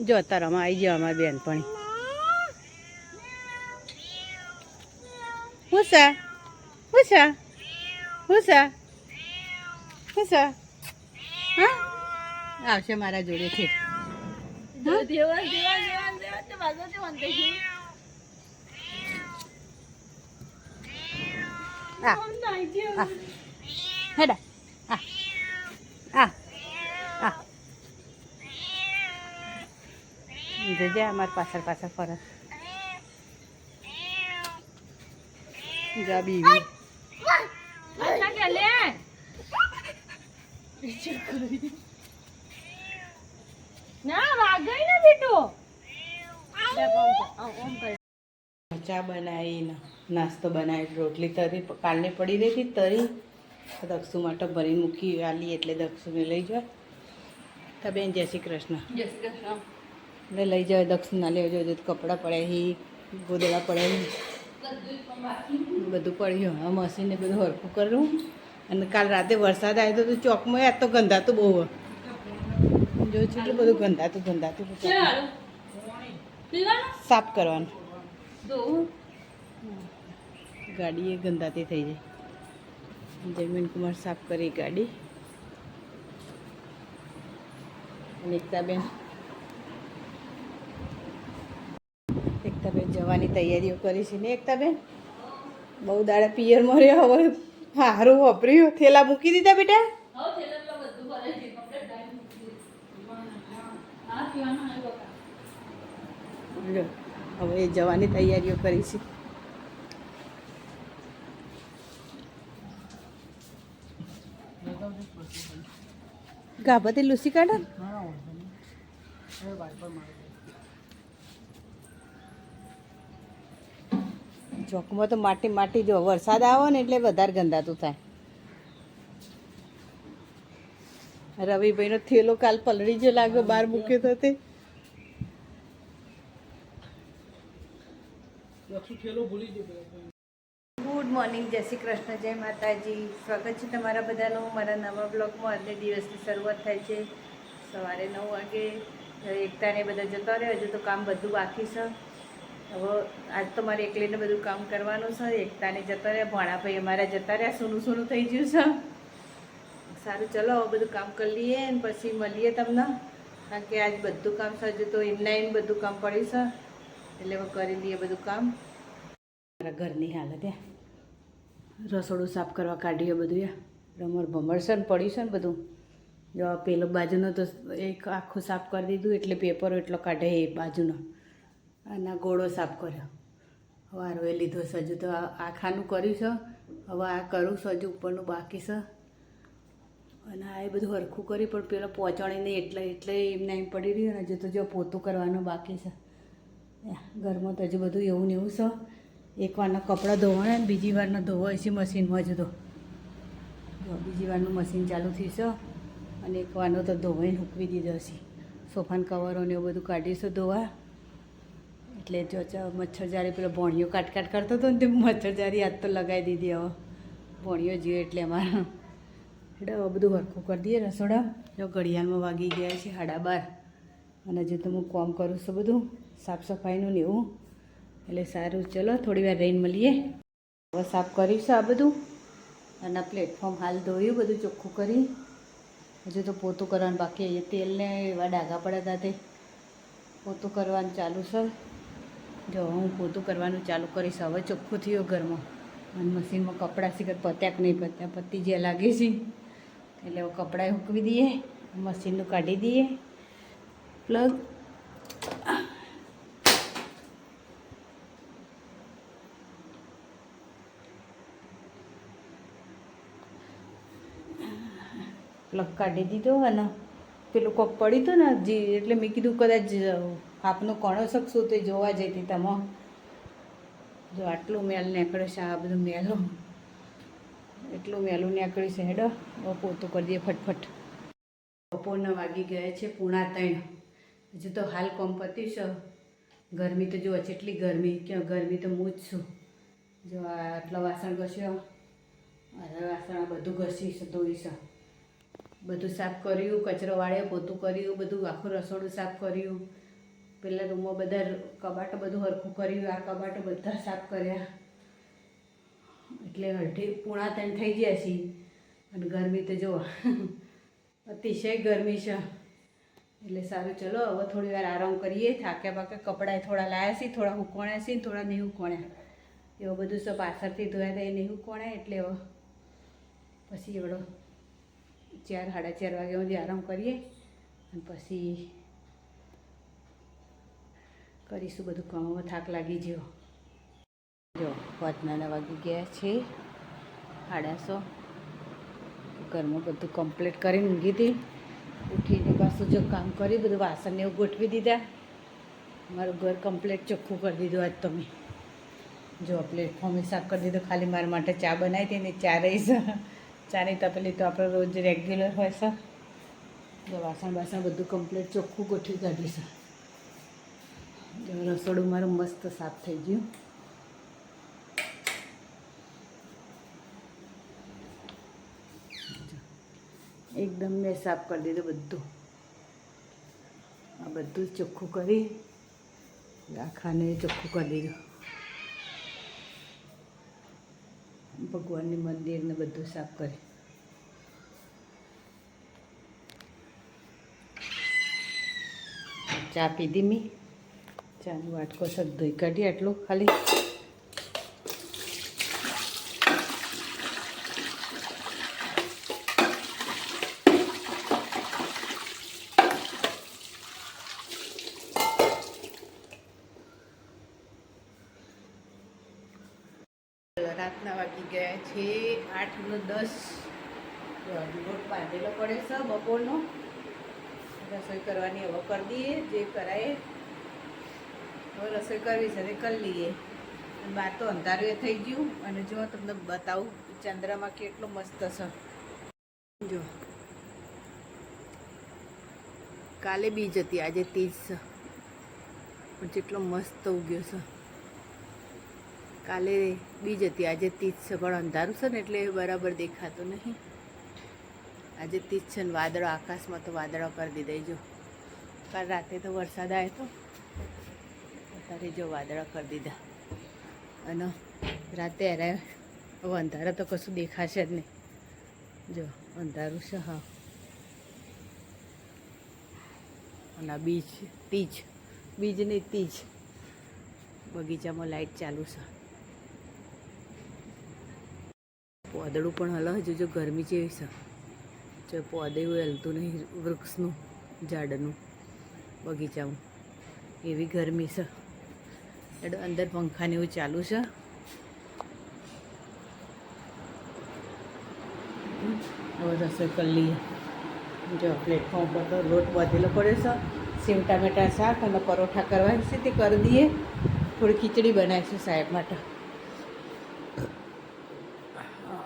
જો તારામાં આવી જાવ અમારી બેનપણી. હુસા હુસા હુસા હુસા હા આવશે મારા જોડે છે. હેડા આ આ આ જજે અમારી પાછળ પાછળ ફરસ જા બીવી ચા બનાવી નાસ્તો બનાવી રોટલી તરી કાલની પડી રહી હતી તરી દક્ષુ માટે ભરી મૂકી આલી એટલે દક્ષુને લઈ જાય તો બેન જય શ્રી કૃષ્ણ. જય શ્રી કૃષ્ણ. એટલે લઈ જાય દક્ષુના લેવા જોઈએ કપડાં પડ્યા ગોદડા પડ્યા બધું પડ્યું હા મશીનને બધું હરખું કરું. અને કાલ રાતે વરસાદ આવ્યો તો ચોકમાં યાદ તો ગંધાતું બહુ જોયું છે એટલે બધું ગંધાતું સાફ કરવાનું ગાડી એ ગંધાતી થઈ જાય. જયમીન કુમાર સાફ કરી ગાડી. એકતાબેન જવાની તૈયારીઓ કરી છે ને એકતાબેન બહુ દાડા પિયરમાં રહ્યો હવે સારું વાપર્યું થેલા મૂકી દીધા બેટા. હવે જવાની તૈયારીઓ કરી છે. ગાભતે લૂસી કાઢે ચોકમાં તો માટી જો વરસાદ આવે ને એટલે વધારે ગંધાતું થાય. રવિભાઈનો થેલો કાલ પલળી જો લાગ્યો બહાર મૂક્યો તો તે ગુડ મોર્નિંગ જય શ્રી કૃષ્ણ જય માતાજી. સ્વાગત છે તમારા બધાનું મારા નવા બ્લોગમાં. આજને દિવસની શરૂઆત થાય છે સવારે 9 વાગે. એકતાને બધા જતો રહ્યો હજુ તો કામ બધું બાકી છે. હવે આજ તો મારે એકલીને બધું કામ કરવાનું છે. એકતાને જતો રહ્યા ભાણાભાઈ અમારા જતા રહ્યા સૂનું થઈ ગયું છે. સારું ચલો હવે બધું કામ કરી લઈએ ને પછી મળીએ તમને કારણ કે આજ બધું કામ છે હજુ તો ઇનલાઈન બધું કામ પડ્યું છે એટલે હવે કરી લઈએ બધું કામ. મારા ઘરની હાલત રસોડું સાફ કરવા કાઢીએ બધું રમર ભમર છે ને પડ્યું છે ને બધું. જો પેલો બાજુનો તો એક આખું સાફ કરી દીધું એટલે પેપરો એટલો કાઢે એ બાજુનો અને ગોળો સાફ કર્યો. વારોએ લીધો છે હજુ તો આખાનું કર્યું છે. હવે આ કરું છું હજુ ઉપરનું બાકી છે અને આ એ બધું હરખું કર્યું પણ પેલો પહોંચાણી નહીં એટલે એમને એમ પડી રહ્યું ને હજુ તો જો પોતું કરવાનું બાકી છે. ઘરમાં તો હજુ બધું એવું ને એવું છે. એક વારના કપડાં ધોવાના ને બીજી વારના ધોવાય છે મશીનમાં હજુ તો જો બીજી વારનું મશીન ચાલુ થયું છે અને એક વારનો તો ધોવાઈને સૂકવી દીધો છે. સોફાન કવરો ને એવું બધું કાઢીશું ધોવા એટલે જો મચ્છરજારી પેલો ભોણિયો કાટ કરતો હતો ને તે મચ્છરજારી હાથ તો લગાવી દીધી. હવે ભોણિયો જીવે એટલે અમારા એટલે હવે બધું હરખું કરી દઈએ રસોડા. જો ઘડિયાળમાં વાગી ગયા છે 12:30 અને હજુ તો હું કામ કરું છું બધું સાફ સફાઈનું ને એવું એટલે સારું ચલો થોડી વાર રહીને મળીએ. હવે સાફ કરીશું આ બધું અને પ્લેટફોર્મ હાલ ધોયું બધું ચોખ્ખું કરી. હજુ તો પોતું કરવાનું બાકી એ તેલને એવા ડાઘા પડ્યા હતા તે પોતું કરવાનું ચાલુ છે. જો હું પોતું કરવાનું ચાલુ કરીશ. હવે ચોખ્ખું થયું ઘરમાં અને મશીનમાં કપડાં શીખર પત્યા કે નહીં પત્યા પતી જે લાગે છે એટલે હવે કપડાં સૂકવી દઈએ મશીનનું કાઢી દઈએ પ્લગ. પ્લગ કાઢી દીધો અને પેલું કોક પડ્યું હતું ને જે એટલે મેં કીધું કદાચ આપનો કોણો શકશું તો જોવા જતી તમે જો આટલું મેલ નીકળે છે. આ બધું મેલું એટલું મેલું નીકળ્યું છે. હેડો હવે પોતું કરી દઈએ ફટફટ. બપોરના વાગી ગયા છે 2:45. હજુ તો હાલ કોમ પત્યું છે. ગરમી તો જો એટલી ગરમી તો હું જ છું. જો આટલા વાસણ ઘસ્યો વાસણ બધું ઘસીશ ધોઈશ બધું સાફ કર્યું કચરો વાળ્યો પોતું કર્યું બધું આખું રસોડું સાફ કર્યું પેલા રૂમમાં બધા કબાટો બધું હરખું કર્યું, આ કબાટો બધા સાફ કર્યા એટલે 2:30 થઈ ગયા છે. અને ગરમી તો જુઓ અતિશય ગરમી છે. એટલે સારું, ચલો હવે થોડી વાર આરામ કરીએ. થાક્યા પાક્યા, કપડાં થોડા લાવ્યા છે, થોડા હુકવાણ્યા છે, થોડા નહીં હુકવાણ્યા. એવું બધું સબ પાછળથી ધોયા હતા, એ નહીં હુકવાણ્યા. એટલે હવે પછી એવડો 4 સાડા 4 વાગ્યા સુધી આરામ કરીએ અને પછી કરીશું બધું કામ. થાક લાગી ગયો. જો 5:09 વાગી ગયા છે, 9:30. ઘરમાં બધું કમ્પ્લીટ કરીને ઊંઘી હતી. ઉઠીને પાછું જો કામ કરી, બધું વાસણને એવું ગોઠવી દીધા. મારું ઘર કમ્પ્લીટ ચોખ્ખું કરી દીધું આજ તમે. જો પ્લેટફોર્મ સાફ કરી દીધું. ખાલી મારા માટે ચા બનાવી હતી ને ચા રહી છે. ચાની તપેલી તો આપણે રોજ રેગ્યુલર હોય છે. જો વાસણ બધું કમ્પ્લીટ ચોખ્ખું ગોઠવી કાઢ્યું છે. જો રસોડું મારું મસ્ત સાફ થઈ ગયું. એકદમ મેં સાફ કરી દીધું બધું. આ બધું ચોખ્ખું કરી આખાને ચોખ્ખું કરી દીધું. ભગવાનની મંદિરને બધું સાફ કરી. ચા પીધી મેં. ચાનો વાટકો સબ ધોઈ કાઢી આટલું ખાલી. રાતના વાગી ગયા છે 8:10. લોટ બાંધેલો પડે છે બપોરનો. રસોઈ કરવાની હવે કરી દઈએ, જે કરાય. હવે રસોઈ કરવી છે કરી લઈએ. બહાર તો અંધારું થઈ ગયું. અને જો તમને બતાવું ચંદ્રમાં કેટલો મસ્ત છે. જો કાલે બીજ હતી, આજે તીજ છે, પણ જેટલો મસ્ત ઉગ્યો છે. કાલે બીજ હતી, આજે તીજ છે, પણ અંધારું છે ને એટલે બરાબર દેખાતું નહીં. આજે તીજ છે ને વાદળો આકાશમાં તો વાદળો કરી દીધા. જો કાલ રાતે તો વરસાદ આવ્યો હતો, અત્યારે જો વાદળો કરી દીધા. અને રાતે અરે હવે અંધારા તો કશું દેખાશે જ નહીં. જો અંધારું છે. હા, અને આ બીજ તીજ, બીજ નહીં તીજ. બગીચામાં લાઈટ ચાલુ છે. પોદળું પણ હલ હજુ જો ગરમી જેવી છે. જો પોદે એવું હલતું નહીં, વૃક્ષનું ઝાડનું બગીચામાં એવી ગરમી છે. એટલે અંદર પંખાને એવું ચાલુ છે. હવે રસોઈ કરી લઈએ. જો પ્લેટફોર્મ પર તો લોટ બાંધેલો પડ્યો છે. સેવ ટામેટા શાક અને પરોઠા કરવાની છે તે કરી દઈએ. થોડી ખીચડી બનાવીશું સાહેબ માટે.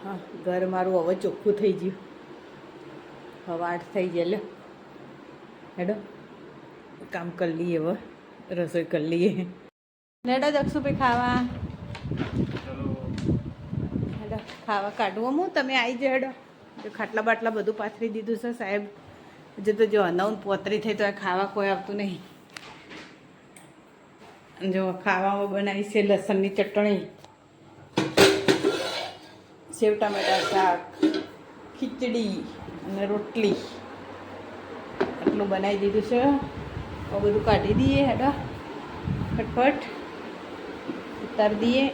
હા, ઘર મારું હવે ચોખ્ખું થઈ ગયું. હવે 8 થઈ ગયા. લે હેડો કામ કરી લઈએ. હવે રસોઈ કરી લઈએ. હેડો દક્ષુભાઈ ખાવા. હેડો ખાવા કાઢવું હું. તમે આવી જાઓ. હેડો જો ખાટલા બાટલા બધું પાથરી દીધું છે સાહેબ. હજુ તો જો 9:35 થઈ તો આ ખાવા કોઈ આવતું નહીં. જો ખાવામાં બનાવી છે લસણની ચટણી, સેવ ટામેટા શાક, ખીચડી અને રોટલી. આટલું બનાવી દીધું છે. હવે બધું કાઢી દઈએ. હેડા ફટફટ ઉતારી દઈએ.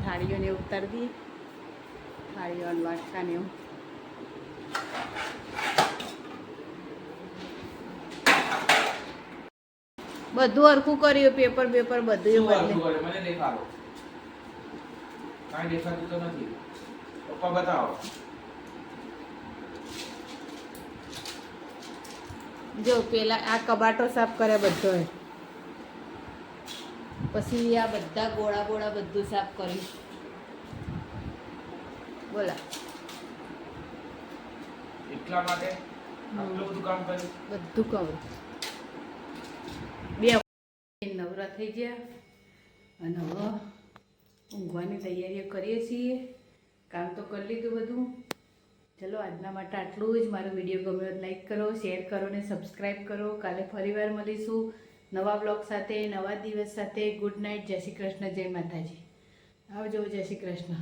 થાળીઓને ઉતારી દઈએ. થાળીઓ વાટકાને એવું. બધું હરખું કર્યું. પેપર બધું બદલે. મને દેખાડો. કાંઈ દેખાતું તો નથી. પપ્પા બતાવો. જો પેલા આ કબાટો સાફ કર્યા બધો. પછી આ બધા ગોળા બધું સાફ કર્યું. બોલા એટલા માટે આટલું બધું કામ કર્યું. બધું કહું બે નવરા થઈ ગયા અને હવે ઊંઘવાની તૈયારીઓ કરીએ છીએ. કામ તો કરી લીધું બધું. ચલો આજના માટે આટલું જ. મારો વિડીયો ગમ્યો હોય લાઈક કરો, શેર કરો ને સબસ્ક્રાઈબ કરો. કાલે ફરીવાર મળીશું નવા બ્લોગ સાથે, નવા દિવસ સાથે. Good night. જય શ્રી કૃષ્ણ. જય માતાજી. આવજો. જય શ્રી કૃષ્ણ.